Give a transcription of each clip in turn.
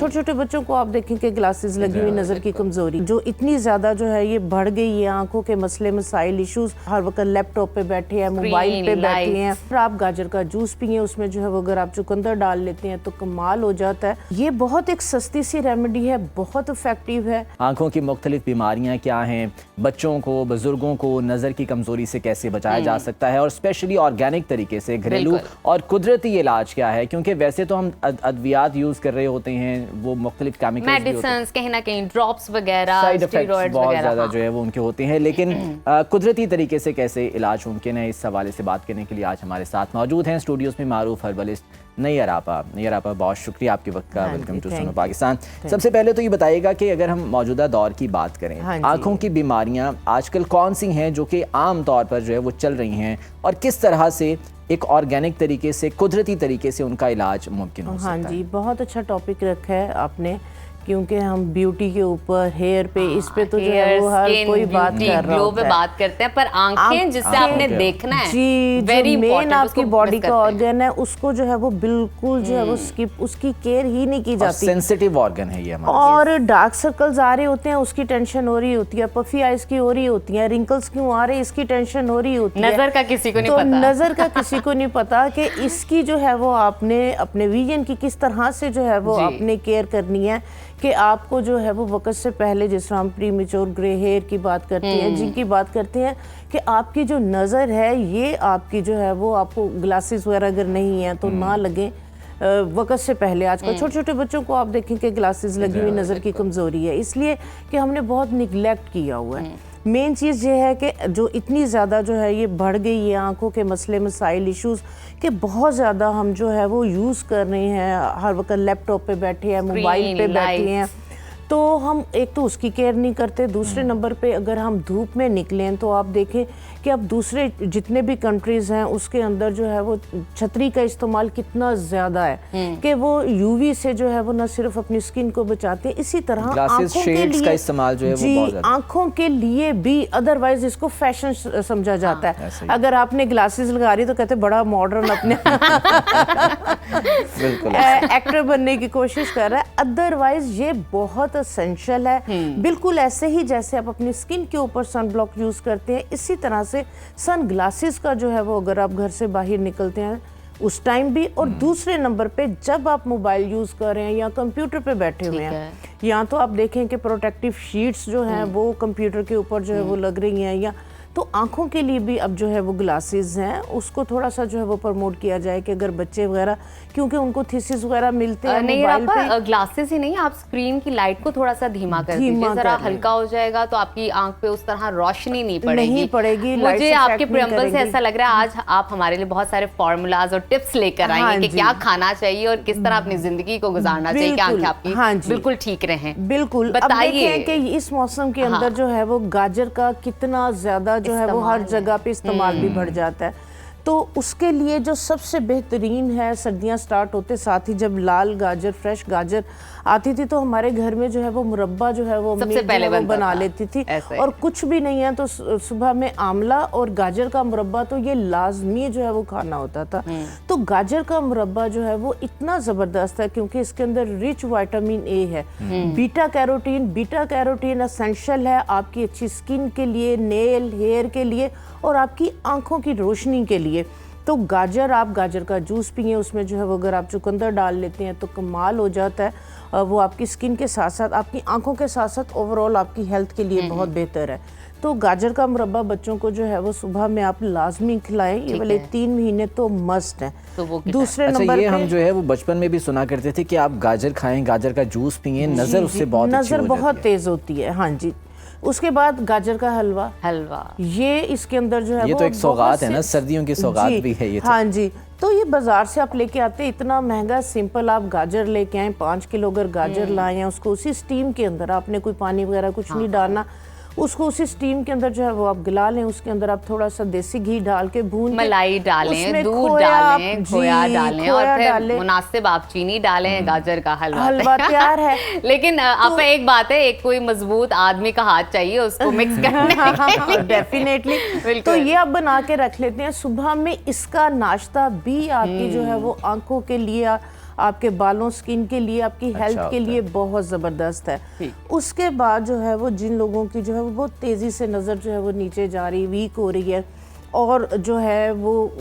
छोटे छोटे बच्चों को आप देखेंगे ग्लासेस लगी हुई, नजर की कमजोरी जो इतनी ज्यादा जो है ये बढ़ गई है, आंखों के मसले मसाइल इश्यूज, हर वक्त लैपटॉप पे बैठे हैं, मोबाइल पे बैठे हैं। फिर आप गाजर का जूस पिए, उसमें जो है वो अगर आप चुकंदर डाल लेते हैं तो कमाल हो जाता है। ये बहुत एक सस्ती सी रेमेडी है, बहुत इफेक्टिव है। आंखों की मुख्तलिफ बीमारियां क्या हैं, बच्चों को, बुजुर्गों को नज़र की कमजोरी से कैसे बचाया जा सकता है, और स्पेशली ऑर्गेनिक तरीके से घरेलू और कुदरती इलाज क्या है, क्योंकि वैसे तो हम अद्वियात यूज़ कर रहे होते हैं, वो मुख्तलिफ केमिकल्स, मेडिसिन्स, कहीं ना कहीं ड्रॉप्स वगैरह, साइड इफेक्ट्स बहुत ज़्यादा जो है वो उनके होते हैं, लेकिन कुदरती तरीके से कैसे इलाज मुमकिन है, इस हवाले से बात करने के लिए आज हमारे साथ मौजूद हैं स्टूडियोज़ में मारूफ हर्बलिस्ट नैयर आपा। बहुत शुक्रिया आपके वक्त का। वेलकम टू सुनो पाकिस्तान। सबसे पहले तो ये बताइएगा कि अगर हम मौजूदा दौर की बात करें, आंखों की बीमारियां आजकल कौन सी हैं जो कि आम तौर पर जो है वो चल रही हैं, और किस तरह से एक ऑर्गेनिक तरीके से, कुदरती तरीके से उनका इलाज मुमकिन हो सकता है? हाँ जी, बहुत अच्छा टॉपिक रखा है आपने, क्योंकि हम ब्यूटी के ऊपर, हेयर पे, इस पे तो जो है वो हर कोई बात कर रहा होता है, बात करते हैं, पर आंखें जिससे आपने देखना है जी, वेरी मेन आपकी बॉडी का ऑर्गन है, उसको जो है वो बिल्कुल जो है वो स्किप, उसकी केयर ही नहीं की जाती। सेंसिटिव ऑर्गन है ये हमारा। और डार्क सर्कल्स आ रहे होते हैं, उसकी टेंशन हो रही होती है, पफी आइज की हो रही होती है, रिंकल्स क्यों आ रहे हैं, इसकी टेंशन हो रही होती है। नजर का किसी को नहीं पता, नजर का किसी को नहीं पता कि इसकी जो है वो आपने अपने विजन की किस तरह से जो है वो आपने केयर करनी है, कि आपको जो है वो वक्त से पहले, जिस हम प्रीमेच्योर ग्रे हेयर की बात करते हैं, जिनकी बात करते हैं कि आपकी जो नज़र है ये आपकी जो है वो, आपको ग्लासेस वगैरह अगर नहीं है तो ना लगे वक्त से पहले। आजकल छोटे छोटे बच्चों को आप देखेंगे ग्लासेस लगी हुई, नज़र की कमज़ोरी है, इसलिए कि हमने बहुत निगलेक्ट किया हुआ है। मेन चीज़ ये है कि जो इतनी ज़्यादा जो है ये बढ़ गई है, आंखों के मसले मसाइल इश्यूज़, कि बहुत ज़्यादा हम जो है वो यूज़ कर रहे हैं, हर वक्त लैपटॉप पे बैठे हैं, मोबाइल पे बैठे हैं, तो हम एक तो उसकी केयर नहीं करते। दूसरे नंबर पे अगर हम धूप में निकलें तो आप देखें कि अब दूसरे जितने भी कंट्रीज़ हैं उसके अंदर जो है वो छतरी का इस्तेमाल कितना ज़्यादा है, कि वो यूवी से जो है वो न सिर्फ अपनी स्किन को बचाते हैं, इसी तरह आंखों के लिए का इस्तेमाल जो है वो बहुत ज़्यादा, आंखों के लिए भी। अदरवाइज इसको फैशन समझा जाता है। अगर आपने ग्लासेस लगा रही तो कहते बड़ा मॉडर्न अपने एक्टर बनने की कोशिश कर रहा है। अदरवाइज ये बहुत एसेंशियल है, बिल्कुल ऐसे ही जैसे आप अपनी स्किन के ऊपर सन ब्लॉक यूज करते हैं, इसी तरह से सन ग्लासेस का जो है वो अगर आप घर से बाहर निकलते हैं उस टाइम भी, और दूसरे नंबर पे जब आप मोबाइल यूज कर रहे हैं या कंप्यूटर पे बैठे हुए हैं, या तो आप देखें कि प्रोटेक्टिव शीट्स जो हैं वो कंप्यूटर के ऊपर जो है वो लग रही हैं, या तो आंखों के लिए भी अब जो है वो ग्लासेस हैं, उसको थोड़ा सा जो है वो प्रमोट किया जाए कि अगर बच्चे वगैरह, क्योंकि उनको थीसिस वगैरह मिलते हैं मोबाइल पे। ग्लासेस ही नहीं, आप स्क्रीन की लाइट को थोड़ा सा धीमा कर दीजिए, जरा हल्का हो जाएगा तो आपकी आंख पे उस तरह रोशनी नहीं पड़ेगी। मुझे आपके प्रेम्बल से ऐसा लग रहा है आज आप हमारे लिए बहुत सारे फॉर्मूलाज और टिप्स लेकर आएंगे कि क्या खाना चाहिए और किस तरह अपनी जिंदगी को गुजारना चाहिए कि आंखें आपकी बिल्कुल ठीक रहें। बिल्कुल, बताइए कि इस मौसम के अंदर जो है वो गाजर का कितना ज्यादा जो है वो हर जगह पे इस्तेमाल भी बढ़ जाता है। तो उसके लिए जो सबसे बेहतरीन है, सर्दियां स्टार्ट होते साथ ही जब लाल गाजर, फ्रेश गाजर आती थी तो हमारे घर में जो है वो मुरब्बा जो है वो सबसे पहले वो बना लेती थी। और कुछ भी नहीं है तो सुबह में आंवला और गाजर का मुरब्बा तो ये लाजमी जो है वो खाना होता था। तो गाजर का मुरब्बा जो है वो इतना ज़बरदस्त है क्योंकि इसके अंदर रिच विटामिन ए है, बीटा कैरोटीन एसेंशियल है आपकी अच्छी स्किन के लिए, नेल हेयर के लिए और आपकी आंखों की रोशनी के लिए। तो आप गाजर का जूस पिए, उसमें जो है वो अगर आप चुकंदर डाल लेते हैं तो कमाल हो जाता है। वो आपकी स्किन के साथ साथ आपकी आंखों के साथ साथ ओवरऑल आपकी हेल्थ के लिए बहुत बेहतर है। तो गाजर का मुरब्बा बच्चों को जो है वो सुबह में आप लाजमी खिलाएं, ये वाले 3 महीने तो मस्ट है। तो वो दूसरे नंबर ये हम जो है वो बचपन में भी सुना करते थे कि आप गाजर खाएं, गाजर का जूस पिए, नजर उससे बहुत तेज होती है। हाँ जी। उसके बाद गाजर का हलवा ये इसके अंदर जो है ये तो एक सौगात है ना, सर्दियों की सौगात भी है ये तो। हाँ जी। तो ये बाजार से आप लेके आते इतना महंगा, सिंपल आप गाजर लेके आए, 5 किलो अगर गाजर लाए हैं, उसको उसी स्टीम के अंदर, आपने कोई पानी वगैरह कुछ नहीं डालना, उसको उसी स्टीम के अंदर जो है वो आप गिला लें। उसके अंदर आप थोड़ा सा देसी घी डाल के भून, मलाई डालें, दूध डालें, खोया डालें और फिर मुनासिब आप चीनी डालें, गाजर का हलवा तैयार है। लेकिन अब एक बात है, एक कोई मजबूत आदमी का हाथ चाहिए उसको मिक्स करने के लिए। डेफिनेटली। तो ये आप बना के रख लेते हैं। सुबह में इसका नाश्ता भी आपकी जो है वो आंखों के लिए, आपके बालों, स्किन के लिए, आपकी हेल्थ के लिए बहुत ज़बरदस्त है। उसके बाद जो है वो जिन लोगों की जो है वो बहुत तेज़ी से नज़र जो है वो नीचे जा रही, वीक हो रही है, और जो है वो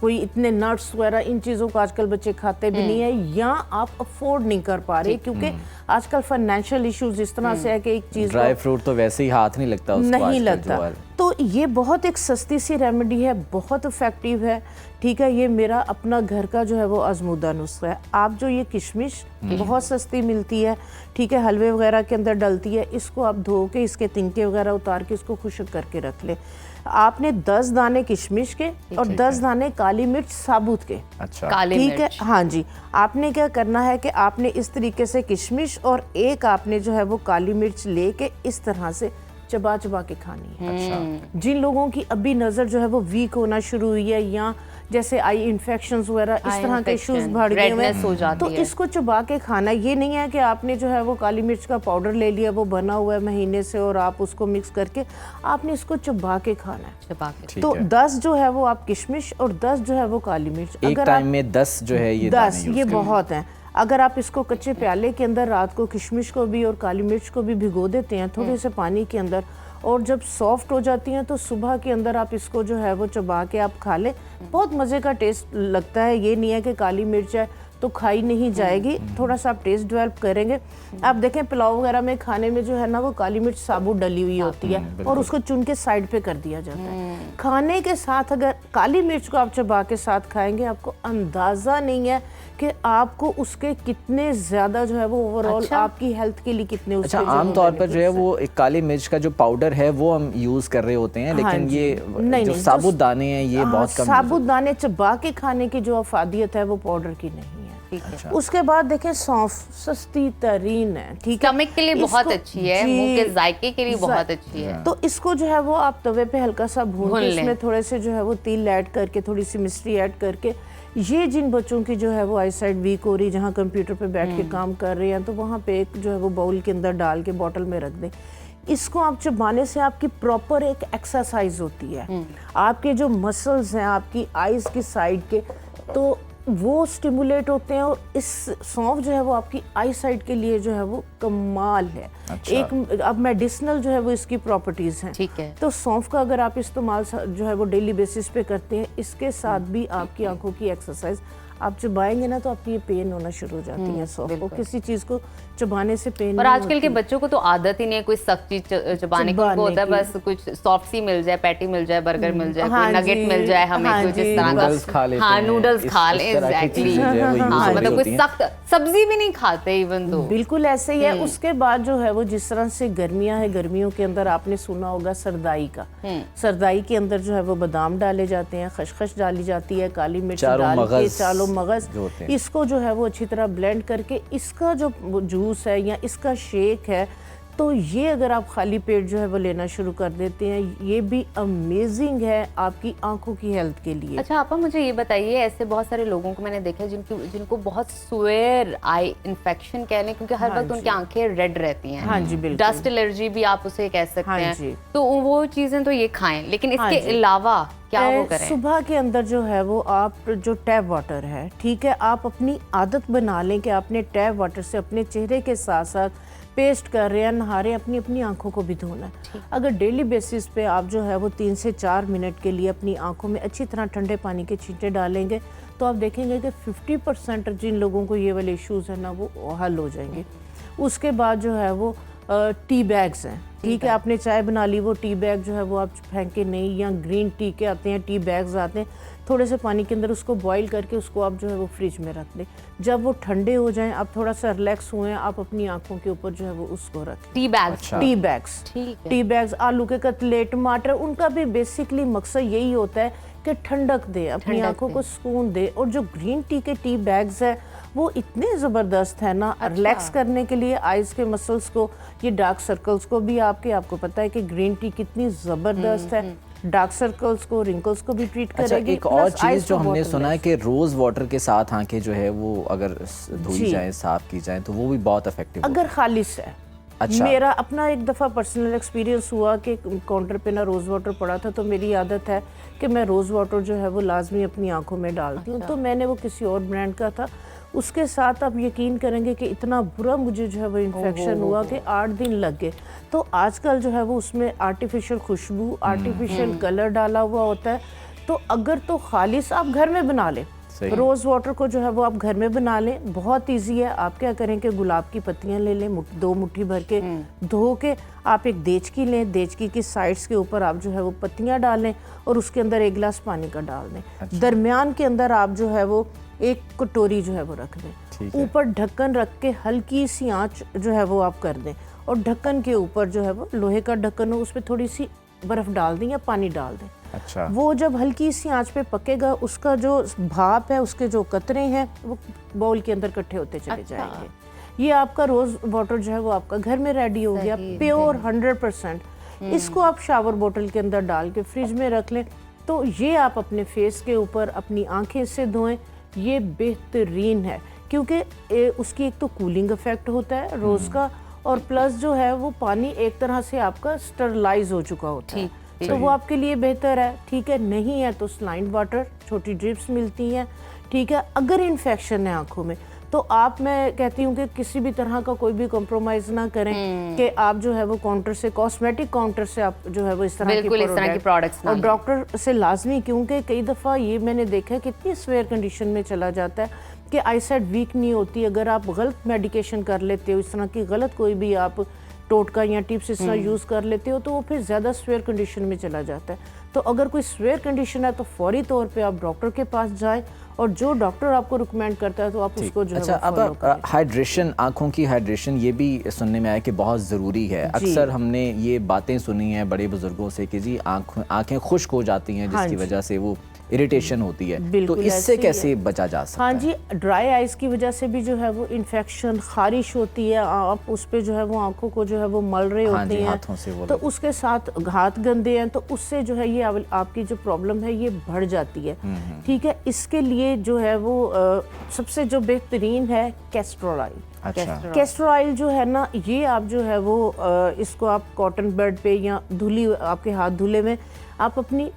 कोई इतने नट्स वगैरह इन चीज़ों को आजकल बच्चे खाते भी नहीं है, या आप अफोर्ड नहीं कर पा रहे, क्योंकि आजकल फाइनेंशियल इश्यूज इस तरह से है कि एक चीज़ ड्राई फ्रूट तो वैसे ही हाथ नहीं लगता उसको, नहीं लगता। तो ये बहुत एक सस्ती सी रेमेडी है, बहुत इफेक्टिव है। ठीक है, ये मेरा अपना घर का जो है वो आजमूदा नुस्खा है। आप जो ये किशमिश बहुत सस्ती मिलती है, ठीक है, हलवे वगैरह के अंदर डलती है, इसको आप धो के इसके तिनके वगैरह उतार के इसको खुश्क करके रख ले। आपने 10 दाने किशमिश के और 10 दाने काली मिर्च साबुत के, अच्छा, ठीक है, हाँ जी। आपने क्या करना है कि आपने इस तरीके से किशमिश और एक आपने जो है वो काली मिर्च लेके इस तरह से चबा चबा के खानी है। अच्छा। जिन लोगों की अभी नज़र जो है वो वीक होना शुरू हुई है, या जैसे आई इन्फेक्शंस वगैरह इस तरह के इश्यूज बढ़ गए हैं, तो इसको चबा के खाना। ये नहीं है कि आपने जो है वो काली मिर्च का पाउडर ले लिया, वो बना हुआ है महीने से, और आप उसको मिक्स करके आपने इसको चबा के खाना है। तो 10 जो है वो आप किशमिश और 10 जो है वो काली मिर्च, एक टाइम में 10 जो है ये 10 ये बहुत है। अगर आप इसको कच्चे प्याले के अंदर रात को किशमिश को भी और काली मिर्च को भी भिगो देते हैं थोड़े से पानी के अंदर, और जब सॉफ्ट हो जाती हैं तो सुबह के अंदर आप इसको जो है वो चबा के आप खा लें, बहुत मज़े का टेस्ट लगता है। ये नहीं है कि काली मिर्च है तो खाई नहीं जाएगी, थोड़ा सा आप टेस्ट डेवलप करेंगे। आप देखें पुलाव वगैरह में खाने में जो है ना वो काली मिर्च साबुत डली हुई होती है, और उसको चुन के साइड पे कर दिया जाता है। खाने के साथ अगर काली मिर्च को आप चबा के साथ खाएंगे, आपको अंदाज़ा नहीं है कि आपको उसके कितने ज़्यादा जो है वो ओवरऑल आपकी हेल्थ के लिए कितने उसके आमतौर पर जो है वो एक काली मिर्च का जो पाउडर है वो हम यूज़ कर रहे होते हैं, लेकिन ये जो साबुत दाने हैं ये बहुत कम। साबुत दाने चबा के खाने की जो अफादियत है वो पाउडर की नहीं है। अच्छा। उसके बाद देखें सौंफ सस्ती तरीन है, ठीक है, स्टमक के लिए बहुत अच्छी है, मुंह के जायके के लिए बहुत अच्छी है। तो इसको जो है वो आप तवे पे हल्का सा भून के इसमें थोड़े से जो है वो तिल ऐड करके, थोड़ी सी मिश्री ऐड करके, ये जिन बच्चों की जो है वो आई साइड वीक हो रही, जहाँ कंप्यूटर पे बैठ के काम कर रहे हैं, तो वहाँ पे एक जो है वो बाउल के अंदर डाल के बॉटल में रख दें। इसको आप चबाने से आपकी प्रॉपर एक एक्सरसाइज होती है, आपके जो मसल्स हैं आपकी आईज की साइड के, तो वो स्टिमुलेट होते हैं, और इस सौंफ जो है वो आपकी आई साइट के लिए जो है वो कमाल है। अच्छा। एक अब मेडिसिनल जो है वो इसकी प्रॉपर्टीज़ हैं, ठीक है। तो सौंफ का अगर आप इस्तेमाल जो है वो डेली बेसिस पे करते हैं, इसके साथ भी आपकी आंखों की एक्सरसाइज आप चबाएंगे ना तो आपकी ये पेन होना शुरू हो जाती है सॉफ्ट को, किसी चीज़ को चबाने से पेन। और आजकल के बच्चों को तो आदत ही नहीं है कोई सख्त चीज चबाने की, होता है बस कुछ सॉफ्ट सी मिल जाए, पैटी मिल जाए, बर्गर मिल जाए, कोई नगेट मिल जाए, हमें कुछ इस तरह का, हाँ नूडल्स खा ले, एग्जैक्टली, हाँ मतलब कोई सख्त सब्जी भी नहीं खाते इवन तो। बिल्कुल ऐसे ही है। उसके बाद जो है वो जिस तरह से गर्मियां है, गर्मियों के अंदर आपने सुना होगा सरदाई का, सरदाई के अंदर जो है वो बादाम डाले जाते हैं, खसखस डाली जाती है, काली मिर्च डाल के, चालो मगज, इसको जो है वो अच्छी तरह ब्लेंड करके इसका जो जूस है या इसका शेक है, तो ये अगर आप खाली पेट जो है वो लेना शुरू कर देते हैं, ये भी अमेजिंग है आपकी आंखों की हेल्थ के लिए। अच्छा आपा मुझे ये बताइए, ऐसे बहुत सारे लोगों को मैंने देखा है जिनको बहुत सुएर आई इन्फेक्शन कह लें, क्योंकि हर वक्त उनकी आंखें रेड रहती हैं। हाँ जी बिल्कुल। डस्ट एलर्जी भी आप उसे कह सकते हैं। तो वो चीजें तो ये खाएं, लेकिन इसके अलावा क्या वो करें? सुबह के अंदर जो है वो आप जो टैप वाटर है, ठीक है, आप अपनी आदत बना लें कि आपने टैप वाटर से अपने चेहरे के साथ साथ पेस्ट कर रहे हैं, नहा रहे हैं, अपनी अपनी आंखों को भी धोना है। अगर डेली बेसिस पे आप जो है वो 3 से 4 मिनट के लिए अपनी आंखों में अच्छी तरह ठंडे पानी के छींटे डालेंगे, तो आप देखेंगे कि 50% जिन लोगों को ये वाले इश्यूज हैं ना वो हल हो जाएंगे। उसके बाद जो है वो टी बैग्स हैं, ठीक है, आपने चाय बना ली, वो टी बैग जो है वो आप फेंके नहीं, या ग्रीन टी के आते हैं टी बैग्स आते हैं, थोड़े से पानी के अंदर उसको बॉईल करके उसको आप जो है वो फ्रिज में रख दें। जब वो ठंडे हो जाएं, आप थोड़ा सा रिलैक्स हुए, आप अपनी आंखों के ऊपर जो है वो उसको रखें। Tea bags, tea bags, tea bags, आलू के कतले, टमाटर, उनका भी बेसिकली मकसद यही होता है कि ठंडक दे, अपनी आंखों को सुकून दे। और जो ग्रीन टी के टी बैग्स है वो इतने ज़बरदस्त है ना, रिलैक्स करने के लिए आइज़ के मसल्स को, ये डार्क सर्कल्स को भी आपको पता है कि ग्रीन टी कितनी ज़बरदस्त है, डार्क सर्कल्स को, रिंकल्स को भी ट्रीट करेगी। एक और चीज़ जो हमने सुना है कि रोज़ वाटर के साथ आंखें जो है वो अगर धोई जाए, साफ की जाए, तो वो भी बहुत इफेक्टिव अगर खालिश है। अच्छा। मेरा अपना एक दफ़ा पर्सनल एक्सपीरियंस हुआ कि काउंटर पे ना रोज़ वाटर पड़ा था, तो मेरी आदत है कि मैं रोज़ वाटर जो है वो लाजमी अपनी आंखों में डालती हूँ। तो मैंने वो किसी और ब्रांड का था, उसके साथ आप यकीन करेंगे कि इतना बुरा मुझे जो है वो इन्फेक्शन हुआ कि 8 दिन लग गए। तो आजकल जो है वो उसमें आर्टिफिशियल खुशबू, आर्टिफिशियल कलर डाला हुआ होता है। तो अगर तो खालिस आप घर में बना लें, रोज़ वाटर को जो है वो आप घर में बना लें, बहुत इजी है। आप क्या करें कि गुलाब की पत्तियां ले लें, 2 मुट्ठी भर के धो के आप एक देचकी लें, देचकी की साइड्स के ऊपर आप जो है वो पत्तियां डालें और उसके अंदर 1 गिलास पानी का डाल दें। अच्छा। दरमियान के अंदर आप जो है वो 1 कटोरी जो है वो रख दें, ऊपर ढक्कन रख के हल्की सी आंच जो है वो आप कर दें और ढक्कन के ऊपर जो है वो लोहे का ढक्कन हो, उस पर थोड़ी सी बर्फ़ डाल दें या पानी डाल दें। अच्छा। वो जब हल्की सी आंच पे पकेगा, उसका जो भाप है, उसके जो कतरे हैं वो बाउल के अंदर इकट्ठे होते चले जाएंगे। ये आपका रोज़ वाटर जो है वो आपका घर में रेडी हो गया, प्योर 100%। इसको आप शावर बोतल के अंदर डाल के फ्रिज में रख लें। तो ये आप अपने फेस के ऊपर अपनी आंखें से धोएं, ये बेहतरीन है क्योंकि उसकी एक तो कूलिंग इफेक्ट होता है रोज़ का, और प्लस जो है वो पानी एक तरह से आपका स्टरलाइज हो चुका होता है, तो वो आपके लिए बेहतर है। ठीक है, नहीं है तो स्लाइन वाटर, छोटी ड्रिप्स मिलती हैं। ठीक है, अगर इन्फेक्शन है आंखों में तो आप, मैं कहती हूँ कि किसी भी तरह का कोई भी कॉम्प्रोमाइज ना करें कि आप जो है वो काउंटर से, कॉस्मेटिक काउंटर से आप जो है वो इस तरह की प्रोडक्ट्स, और डॉक्टर से लाजमी, क्योंकि कई दफ़ा ये मैंने देखा है कितनी स्वेयर कंडीशन में चला जाता है कि आईसाइट वीक नहीं होती। अगर आप गलत मेडिकेशन कर लेते हो, इस तरह की गलत कोई भी आप टोटका या टिप्स इस तरह यूज़ कर लेते हो, तो वो फिर ज़्यादा स्वेयर कंडीशन में चला जाता है। तो अगर कोई स्वेयर कंडीशन है तो फौरी तौर पे आप डॉक्टर के पास जाएं और जो डॉक्टर आपको रिकमेंड करता है तो आप उसको जो अच्छा, अब हाइड्रेशन, आंखों की हाइड्रेशन, ये भी सुनने में आया कि बहुत ज़रूरी है। अक्सर हमने ये बातें सुनी हैं बड़े बुजुर्गों से कि जी आंखें खुश्क हो जाती हैं जिसकी वजह से वो इरिटेशन होती है, तो इससे कैसे बचा जा सकता है? हाँ जी, ड्राई आइज की वजह से भी जो है वो इन्फेक्शन, खारिश होती है, आप उस पे जो है वो आंखों को जो है वो मल रहे होते हैं, हाथों से, तो उसके साथ हाथ गंदे हैं तो उससे जो है ये आपकी जो प्रॉब्लम है ये बढ़ जाती है। ठीक है, इसके लिए जो है वो सबसे जो बेहतरीन है कैस्टर ऑयल। अच्छा। कैस्टर ऑयल जो है ना, ये आप जो है वो इसको आप कॉटन बेड पे या धुली, आपके हाथ धुले में आप अपनी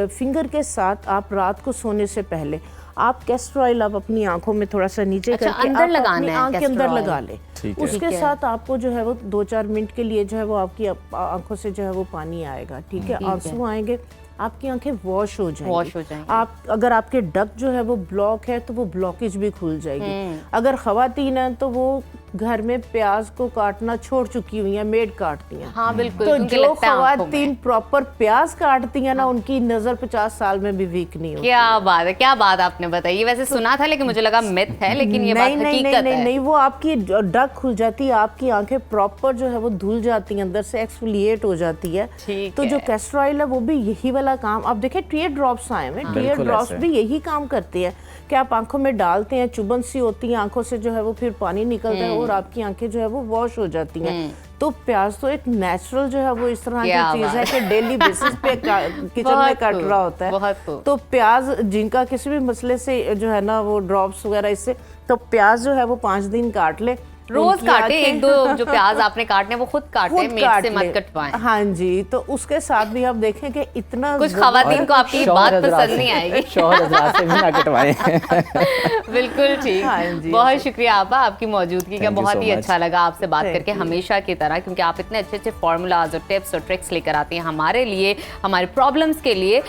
फिंगर के साथ आप रात को सोने से पहले आप कैस्टर ऑयल आप अपनी आंखों में थोड़ा सा नीचे करके अंदर लगाना है, आंख के अंदर लगा ले। उसके साथ आपको जो है वो 2-4 मिनट के लिए जो है वो आपकी आंखों से जो है वो पानी आएगा। ठीक है, आंसू आएंगे, आपकी आंखें वॉश हो जाएंगी। आप, अगर आपके डक जो है वो ब्लॉक है तो वो ब्लॉकेज भी खुल जाएगी। अगर खवातीन है तो वो घर में प्याज को काटना छोड़ चुकी हुई है, मेड काटती हैं। हाँ बिल्कुल, तो जो खवातीन प्रॉपर प्याज काटती हैं ना, उनकी नजर 50 साल में भी वीक नहीं होती। क्या बात है, क्या बात आपने बताई। वैसे सुना था लेकिन मुझे लगा मिथ है, लेकिन ये बात हकीकत है। नहीं, वो आपकी डक खुल जाती है, आपकी आंखें प्रॉपर जो है वो धुल जाती हैं, अंदर से एक्सफोलिएट हो जाती है। तो जो कैस्टर ऑयल है वो भी यही वाला काम, आप देखें टीयर ड्रॉप्स आए हैं, टीयर ड्रॉप्स भी यही काम करते हैं कि आप आंखों में डालते हैं, चुभन सी होती है आंखों से जो है वो, फिर पानी निकलता है और आपकी आंखें जो है वो वॉश हो जाती हैं। तो प्याज तो एक नेचुरल जो है वो इस तरह की चीज है कि डेली बेसिस पे किचन में कट रहा होता है। तो प्याज जिनका किसी भी मसले से जो है ना वो ड्रॉप्स वगैरह, इससे तो प्याज जो है वो 5 दिन काट ले, रोज काटे, 1-2 जो प्याज आपने काटने वो खुद काटे, मेड से मत कटवाएं। हाँ जी, तो उसके साथ भी आप देखें कि इतना कुछ खवातीन को आपकी बात पसंद नहीं आएगी, शौहर हज़रात से भी ना कटवाएं। बिल्कुल ठीक। हाँ, बहुत शुक्रिया आपा, आपकी मौजूदगी का बहुत ही अच्छा लगा आपसे बात करके, हमेशा की तरह, क्योंकि आप इतने अच्छे अच्छे फॉर्मूलाज और टिप्स और ट्रिक्स लेकर आती हैं हमारे लिए, हमारे प्रॉब्लम्स के लिए।